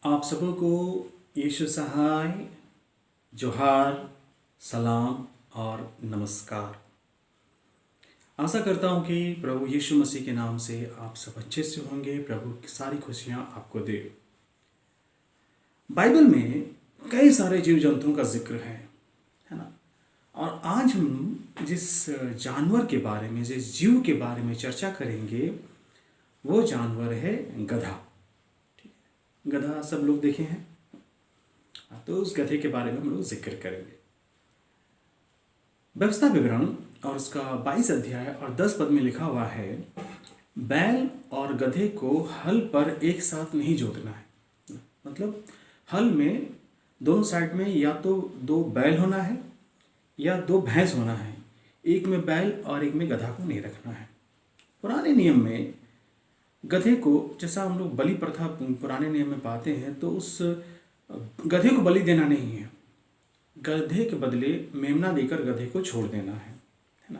आप सबों को यीशु सहाय, जोहार, सलाम और नमस्कार। आशा करता हूँ कि प्रभु यीशु मसीह के नाम से आप सब अच्छे से होंगे। प्रभु की सारी खुशियाँ आपको दे। बाइबल में कई सारे जीव जंतुओं का जिक्र है ना। और आज हम जिस जानवर के बारे में, जिस जीव के बारे में चर्चा करेंगे वो जानवर है गधा। गधा सब लोग देखे हैं, तो उस गधे के बारे में हम लोग जिक्र करेंगे। व्यवस्था विवरण और उसका 22 अध्याय और 10 पद में लिखा हुआ है, बैल और गधे को हल पर एक साथ नहीं जोतना है। मतलब हल में दोनों साइड में या तो दो बैल होना है या दो भैंस होना है। एक में बैल और एक में गधा को नहीं रखना है। पुराने नियम में गधे को, जैसा हम लोग बलि प्रथा पुराने नियम में पाते हैं, तो उस गधे को बलि देना नहीं है। गधे के बदले मेमना देकर गधे को छोड़ देना है ना।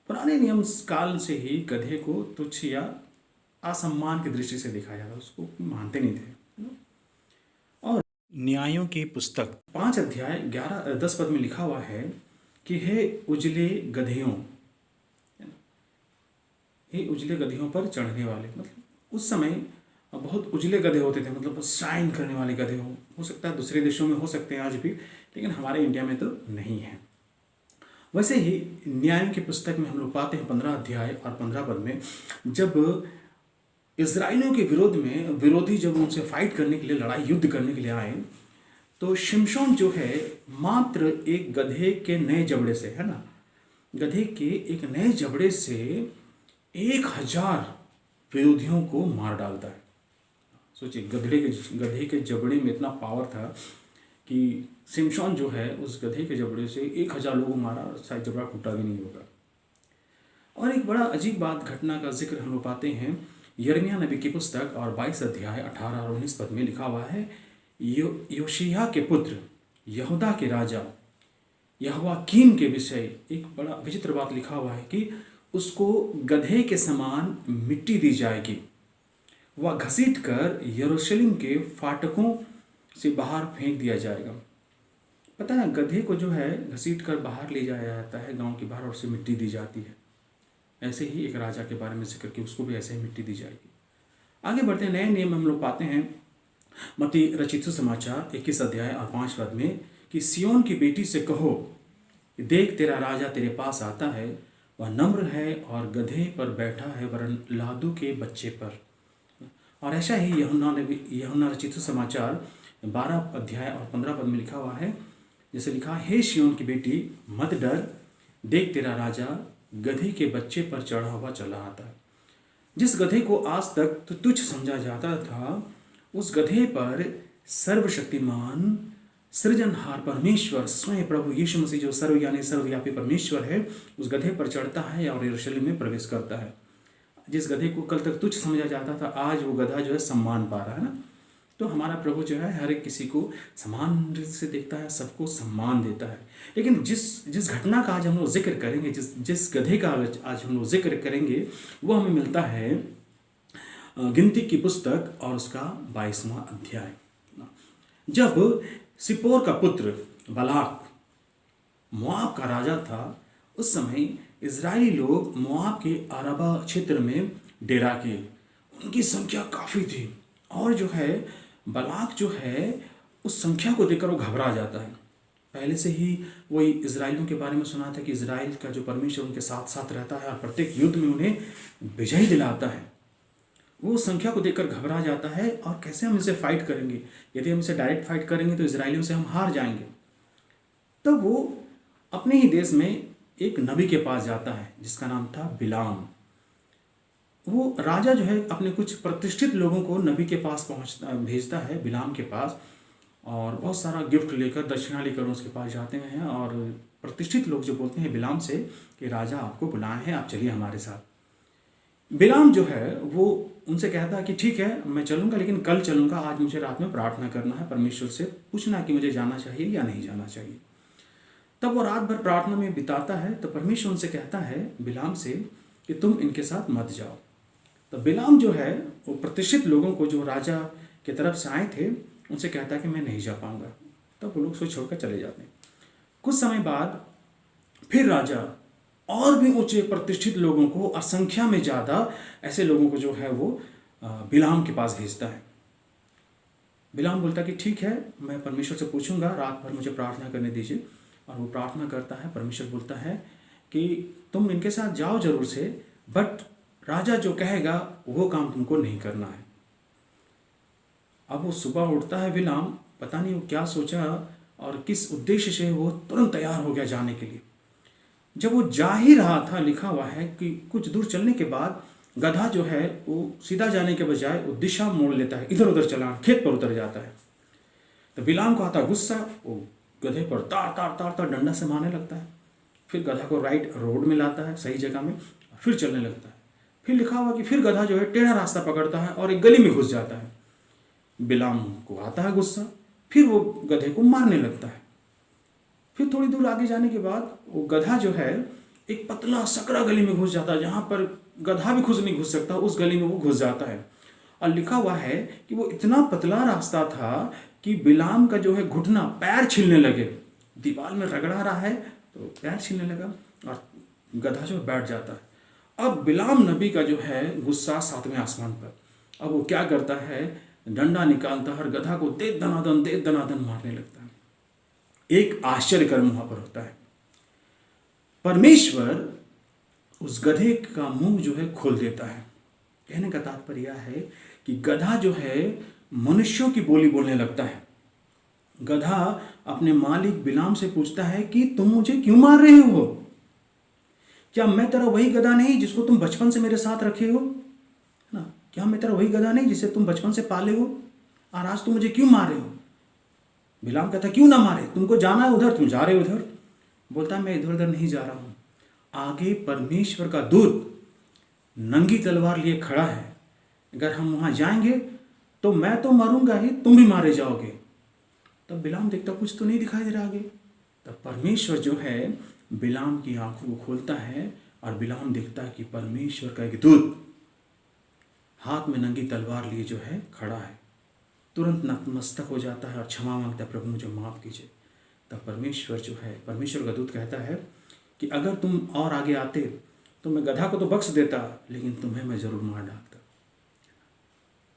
पुराने नियम काल से ही गधे को तुच्छ या असम्मान की दृष्टि से देखा जाता, उसको मानते नहीं थे। और न्यायों की पुस्तक 5 अध्याय 10 पद में लिखा हुआ है कि हे उजले गधेयों, हे उजले गधेयों पर चढ़ने वाले। मतलब उस समय बहुत उजले गधे होते थे, मतलब शाइन करने वाले गधे हो सकता है दूसरे देशों में हो सकते हैं आज भी, लेकिन हमारे इंडिया में तो नहीं है। वैसे ही न्याय की पुस्तक में हम लोग पाते हैं 15 अध्याय और 15 पद में, जब इजराइलियों के विरोध में विरोधी जब उनसे फाइट करने के लिए, लड़ाई युद्ध करने के लिए आए, तो शिमशोन जो है मात्र एक गधे के नए जबड़े से, है ना, गधे के एक नए जबड़े से 1000 विरोधियों को मार डालता है। सोचिए, गधे के जबड़े में इतना पावर था कि शिमशोन जो है उस गधे के जबड़े से 1000 लोगों को मारा, शायद जबड़ा टूटा भी नहीं होगा। और एक बड़ा अजीब बात, घटना का जिक्र हम लोग पाते हैं यिर्मयाह नबी की पुस्तक और 22 अध्याय 18 और 19 पद में लिखा हुआ है, योशिय्याह के पुत्र यहूदा के राजा यहोयाकीम के विषय एक बड़ा विचित्र बात लिखा हुआ है कि उसको गधे के समान मिट्टी दी जाएगी, वह घसीट कर यरूशलेम के फाटकों से बाहर फेंक दिया जाएगा। पता है, गधे को जो है घसीट कर बाहर ले जाया जाता है गांव के बाहर, और उसे मिट्टी दी जाती है। ऐसे ही एक राजा के बारे में जिक्र कि उसको भी ऐसे ही मिट्टी दी जाएगी। आगे बढ़ते हैं, नए नियम हम लोग पाते हैं मत्ती रचित सुसमाचार 21 अध्याय और 5 पद में कि सियोन की बेटी से कहो, देख तेरा राजा तेरे पास आता है, वह नम्र है और गधे पर बैठा है, वरन लादू के बच्चे पर। और ऐसा ही यूहन्ना रचित समाचार 12 अध्याय और 15 पद में लिखा हुआ है, जैसे लिखा, हे सिय्योन की बेटी मत डर, देख तेरा राजा गधे के बच्चे पर चढ़ा हुआ चला आता है। जिस गधे को आज तक तो तुच्छ समझा जाता था, उस गधे पर सर्वशक्तिमान सृजनहार परमेश्वर स्वयं प्रभु यीशु मसीह, जो सर्वव्यापी परमेश्वर है, उस गधे पर चढ़ता है और यरूशलेम में प्रवेश करता है। जिस गधे को कल तक तुच्छ समझा जाता था, आज वो गधा जो है सम्मान पा रहा है ना। तो हमारा प्रभु जो है हर एक किसी को समान से देखता है, सबको सम्मान देता है। लेकिन जिस घटना का आज हम लोग जिक्र करेंगे, जिस गधे का आज हम लोग जिक्र करेंगे, वो हमें मिलता है गिनती की पुस्तक और उसका 22वां अध्याय। जब सिप्पोर का पुत्र बालाक मोआब का राजा था, उस समय इजरायली लोग मोआब के अरबा क्षेत्र में डेरा किए। उनकी संख्या काफ़ी थी, और जो है बालाक जो है उस संख्या को देखकर वो घबरा जाता है। पहले से ही वही इजरायलियों के बारे में सुना था कि इजराइल का जो परमेश्वर उनके साथ साथ रहता है और प्रत्येक युद्ध में उन्हें विजय दिलाता है। वो संख्या को देखकर घबरा जाता है, और कैसे हम इसे फाइट करेंगे, यदि हम इसे डायरेक्ट फाइट करेंगे तो इजरायलियों से हम हार जाएंगे। तब वो अपने ही देश में एक नबी के पास जाता है जिसका नाम था बिलाम। वो राजा जो है अपने कुछ प्रतिष्ठित लोगों को नबी के पास भेजता है, बिलाम के पास, और बहुत सारा गिफ्ट लेकर, दक्षिणा लेकर उसके पास जाते हैं। और प्रतिष्ठित लोग जो बोलते हैं बिलाम से कि राजा आपको बुलाए हैं, आप चलिए हमारे साथ। बिलाम जो है वो उनसे कहता है कि ठीक है, मैं चलूँगा, लेकिन कल चलूँगा, आज मुझे रात में प्रार्थना करना है, परमेश्वर से पूछना कि मुझे जाना चाहिए या नहीं जाना चाहिए। तब वो रात भर प्रार्थना में बिताता है, तो परमेश्वर उनसे कहता है बिलाम से कि तुम इनके साथ मत जाओ। तो बिलाम जो है वो प्रतिष्ठित लोगों को, जो राजा की तरफ से आए थे उनसे कहता है कि मैं नहीं जा पाऊंगा। तब वो लोग सोच छोड़कर चले जाते हैं। कुछ समय बाद फिर राजा और भी ऊंचे प्रतिष्ठित लोगों को, असंख्या में ज़्यादा ऐसे लोगों को जो है वो बिलाम के पास भेजता है। बिलाम बोलता है कि ठीक है, मैं परमेश्वर से पूछूंगा, रात भर मुझे प्रार्थना करने दीजिए। और वो प्रार्थना करता है। परमेश्वर बोलता है कि तुम इनके साथ जाओ जरूर से, बट राजा जो कहेगा वो काम तुमको नहीं करना है। अब वो सुबह उठता है बिलाम, पता नहीं वो क्या सोचा और किस उद्देश्य से वो तुरंत तैयार हो गया जाने के लिए। जब वो जा ही रहा था, लिखा हुआ है कि कुछ दूर चलने के बाद गधा जो है वो सीधा जाने के बजाय वो दिशा मोड़ लेता है, इधर उधर चला, खेत पर उतर जाता है। तो बिलाम को आता गुस्सा, वो गधे पर तार तार तार तार डंडा से मारने लगता है। फिर गधा को राइट रोड में लाता है, सही जगह में, फिर चलने लगता है। फिर लिखा हुआ कि फिर गधा जो है टेढ़ा रास्ता पकड़ता है और एक गली में घुस जाता है। बिलाम को आता है गुस्सा, फिर वो गधे को मारने लगता है। फिर थोड़ी दूर आगे जाने के बाद वो गधा जो है एक पतला सकरा गली में घुस जाता है, जहाँ पर गधा भी खुद नहीं घुस सकता, उस गली में वो घुस जाता है। और लिखा हुआ है कि वो इतना पतला रास्ता था कि बिलाम का जो है घुटना, पैर छिलने लगे। दीवार में रगड़ा रहा है तो पैर छिलने लगा और गधा जो बैठ जाता है। अब बिलाम नबी का जो है गुस्सा 7वें आसमान पर। अब वो क्या करता है, डंडा निकालता है और गधा को दे दनादन मारने लगता है। एक आश्चर्य कर्म वहां पर होता है। परमेश्वर उस गधे का मुंह जो है खोल देता है। कहने का तात्पर्य यह है कि गधा जो है मनुष्यों की बोली बोलने लगता है। गधा अपने मालिक बिलाम से पूछता है कि तुम मुझे क्यों मार रहे हो? क्या मैं तेरा वही गधा नहीं जिसको तुम बचपन से मेरे साथ रखे हो ना? क्या मैं तेरा वही गधा नहीं जिसे तुम बचपन से पाले हो? और आज तुम मुझे क्यों मार रहे हो? बिलाम कहता क्यों ना मारे, तुमको जाना है उधर, तुम जा रहे हो उधर। बोलता है मैं इधर उधर नहीं जा रहा हूं। आगे परमेश्वर का दूत नंगी तलवार लिए खड़ा है। अगर हम वहां जाएंगे तो मैं तो मरूंगा ही, तुम भी मारे जाओगे। तब बिलाम देखता कुछ तो नहीं दिखाई दे रहा आगे। तब परमेश्वर जो है बिलाम की आंखों को खोलता है और बिलाम देखता है कि परमेश्वर का एक दूत हाथ में नंगी तलवार लिए जो है खड़ा है। तुरंत नतमस्तक हो जाता है और क्षमा मांगता है, प्रभु मुझे माफ कीजिए। तब परमेश्वर जो है, परमेश्वर का दूत कहता है कि अगर तुम और आगे आते तो मैं गधा को तो बख्श देता, लेकिन तुम्हें मैं जरूर मार डालता।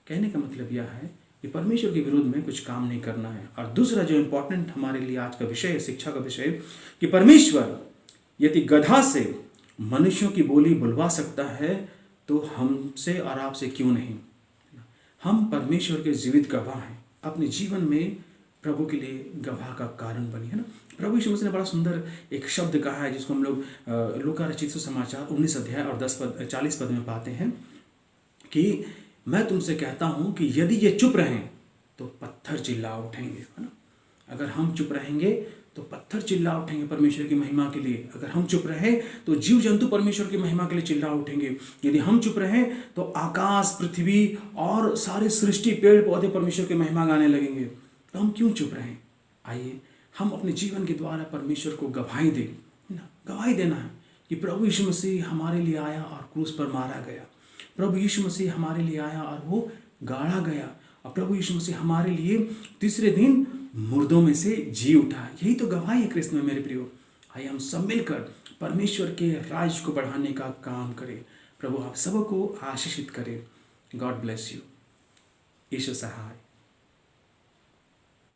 कहने का मतलब यह है कि परमेश्वर के विरुद्ध में कुछ काम नहीं करना है। और दूसरा जो इंपॉर्टेंट हमारे लिए आज का विषय है, शिक्षा का विषय, कि परमेश्वर यदि गधा से मनुष्यों की बोली बुलवा सकता है तो हमसे और आपसे क्यों नहीं। हम परमेश्वर के जीवित गवाह हैं। अपने जीवन में प्रभु के लिए गवाह का कारण बनी, है ना। प्रभु यीशु मसीह ने बड़ा सुंदर एक शब्द कहा है जिसको हम लोग लूका रचित सुसमाचार 19 अध्याय और 40 पद में पाते हैं कि मैं तुमसे कहता हूं कि यदि ये चुप रहें तो पत्थर चिल्ला उठेंगे, है ना। अगर हम चुप रहेंगे तो पत्थर चिल्ला उठेंगे परमेश्वर की महिमा के लिए। अगर हम चुप रहे तो जीव जंतु परमेश्वर की महिमा के लिए चिल्ला उठेंगे। यदि हम चुप रहे तो आकाश, पृथ्वी और सारे सृष्टि, पेड़ पौधे परमेश्वर की महिमा गाने लगेंगे। तो हम क्यों चुप रहें? आइए हम अपने जीवन के द्वारा परमेश्वर को गवाही दें, है ना। गवाही देना है कि प्रभु यीशु मसीह हमारे लिए आया और क्रूस पर मारा गया। प्रभु यीशु मसीह हमारे लिए आया और वो गाड़ा गया। और प्रभु यीशु मसीह हमारे लिए तीसरे दिन मुर्दों में से जी उठा। यही तो गवाही है क्रिस्त में मेरे प्रियो। आइए हम सब मिलकर परमेश्वर के राज को बढ़ाने का काम करें। प्रभु आप सबको आशीषित करें। God bless you. Ishwar Sahay.